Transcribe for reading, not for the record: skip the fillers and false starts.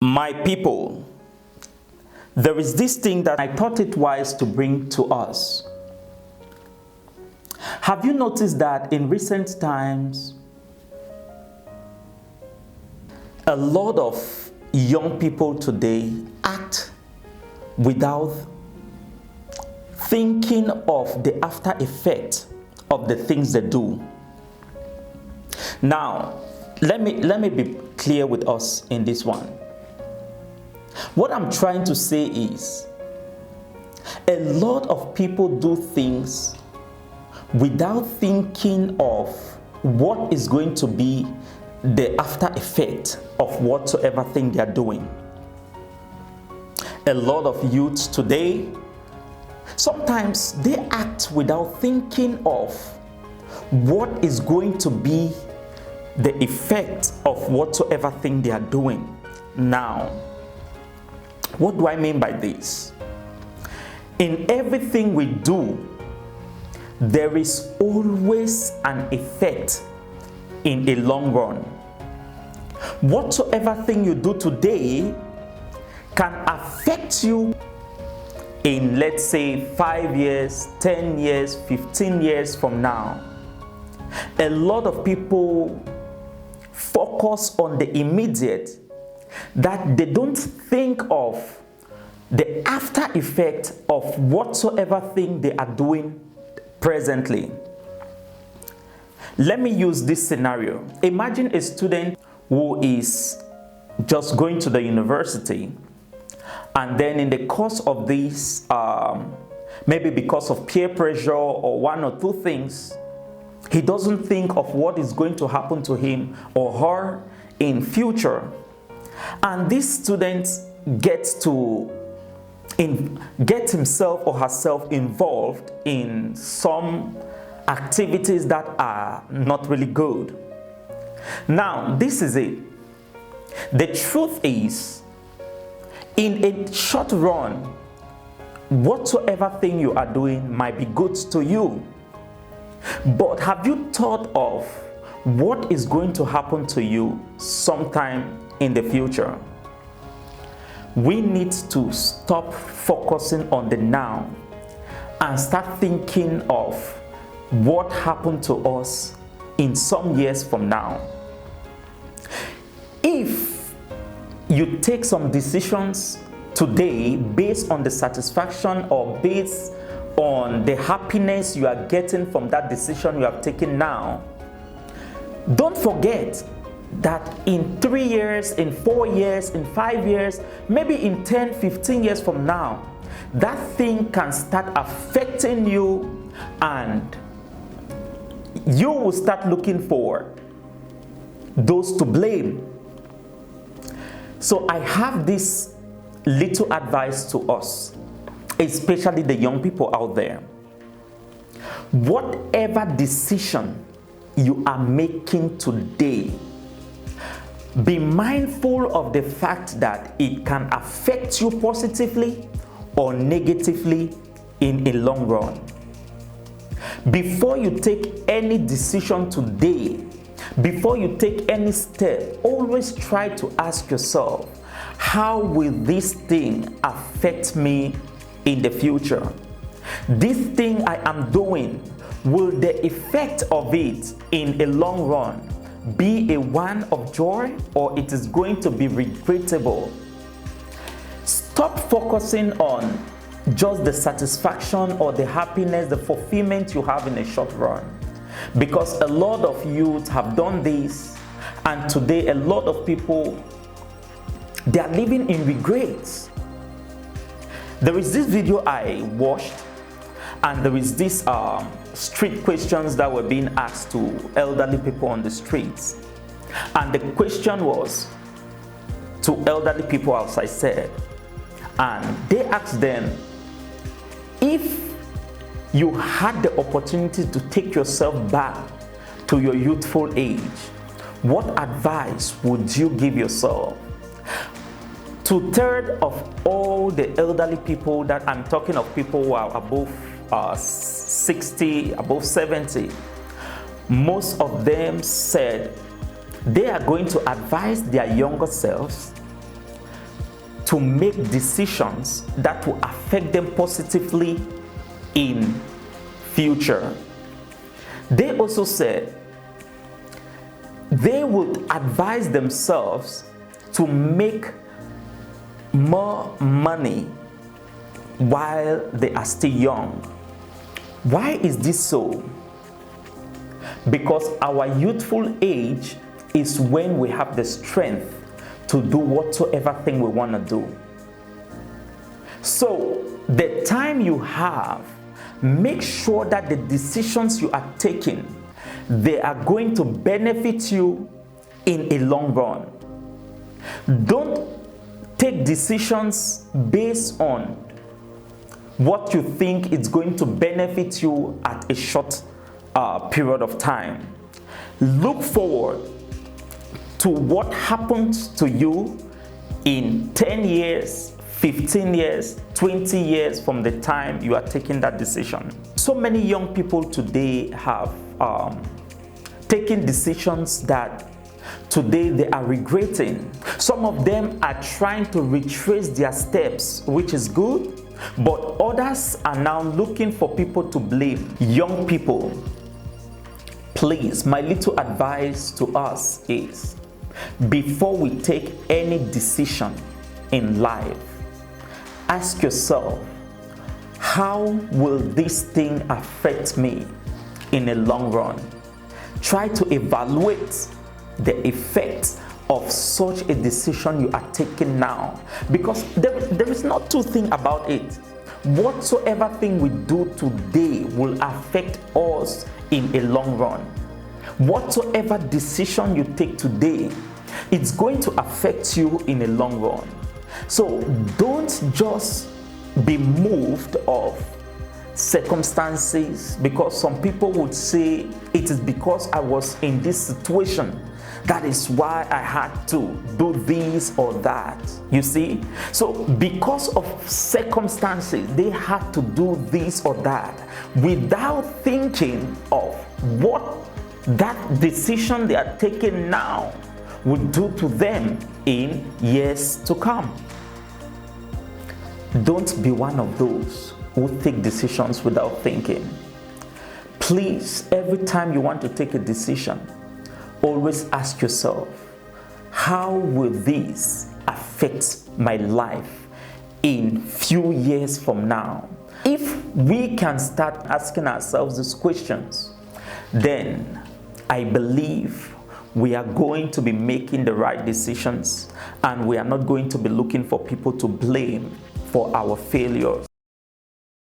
My people, there is this thing that I thought it wise to bring to us. Have you noticed that in recent times, a lot of young people today act without thinking of the after effect of the things they do? Now, let me be clear with us in this one. What I'm trying to say is, a lot of people do things without thinking of what is going to be the after effect of whatsoever thing they are doing. A lot of youths today, sometimes they act without thinking of what is going to be the effect of whatsoever thing they are doing. Now, what do I mean by this? In everything we do, there is always an effect in a long run. Whatsoever thing you do today can affect you in, let's say, 5 years, 10 years, 15 years from now. A lot of people focus on the immediate, that they don't think of the after effect of whatsoever thing they are doing presently. Let me use this scenario. Imagine a student who is just going to the university, and then in the course of this, maybe because of peer pressure or one or two things, he doesn't think of what is going to happen to him or her in future. And this student gets to get himself or herself involved in some activities that are not really good. Now, this is it. The truth is, in a short run, whatsoever thing you are doing might be good to you. But have you thought of what is going to happen to you sometime in the future? We need to stop focusing on the now and start thinking of what happened to us in some years from now. If you take some decisions today based on the satisfaction or based on the happiness you are getting from that decision you have taken now, don't forget that in 3 years, in 4 years, in 5 years, maybe in 10, 15 years from now, that thing can start affecting you, and you will start looking for those to blame. So I have this little advice to us, especially the young people out there. Whatever decision you are making today, be mindful of the fact that it can affect you positively or negatively in a long run. Before you take any decision today, before you take any step, always try to ask yourself, how will this thing affect me in the future? This thing I am doing, will the effect of it in a long run be a one of joy, or it is going to be regrettable? Stop focusing on just the satisfaction or the happiness, the fulfillment you have in a short run. Because a lot of youth have done this, and today a lot of people, they are living in regrets. There is this video I watched, and there is this street questions that were being asked to elderly people on the streets. And the question was to elderly people, as I said, and they asked them, if you had the opportunity to take yourself back to your youthful age, what advice would you give yourself? 2/3 of all the elderly people, that I'm talking of people who are above 60, above 70, most of them said they are going to advise their younger selves to make decisions that will affect them positively in future. They also said they would advise themselves to make more money while they are still young. Why is this so? Because our youthful age is when we have the strength to do whatsoever thing we want to do. So the time you have, make sure that the decisions you are taking, they are going to benefit you in a long run. Don't take decisions based on what you think is going to benefit you at a short period of time. Look forward to what happens to you in 10 years, 15 years, 20 years from the time you are taking that decision. So many young people today have taken decisions that today they are regretting. Some of them are trying to retrace their steps, which is good, but others are now looking for people to blame. Young people, please, my little advice to us is, before we take any decision in life, ask yourself, how will this thing affect me in the long run? Try to evaluate the effects of such a decision you are taking now, because there is not two things about it. Whatsoever thing we do today will affect us in a long run. Whatsoever decision you take today, it's going to affect you in a long run. So don't just be moved of circumstances, because some people would say it is because I was in this situation, that is why I had to do this or that. You see? So because of circumstances, they had to do this or that without thinking of what that decision they are taking now would do to them in years to come. Don't be one of those who take decisions without thinking. Please, every time you want to take a decision, always ask yourself, how will this affect my life in few years from now? If we can start asking ourselves these questions, then I believe we are going to be making the right decisions, and we are not going to be looking for people to blame for our failures.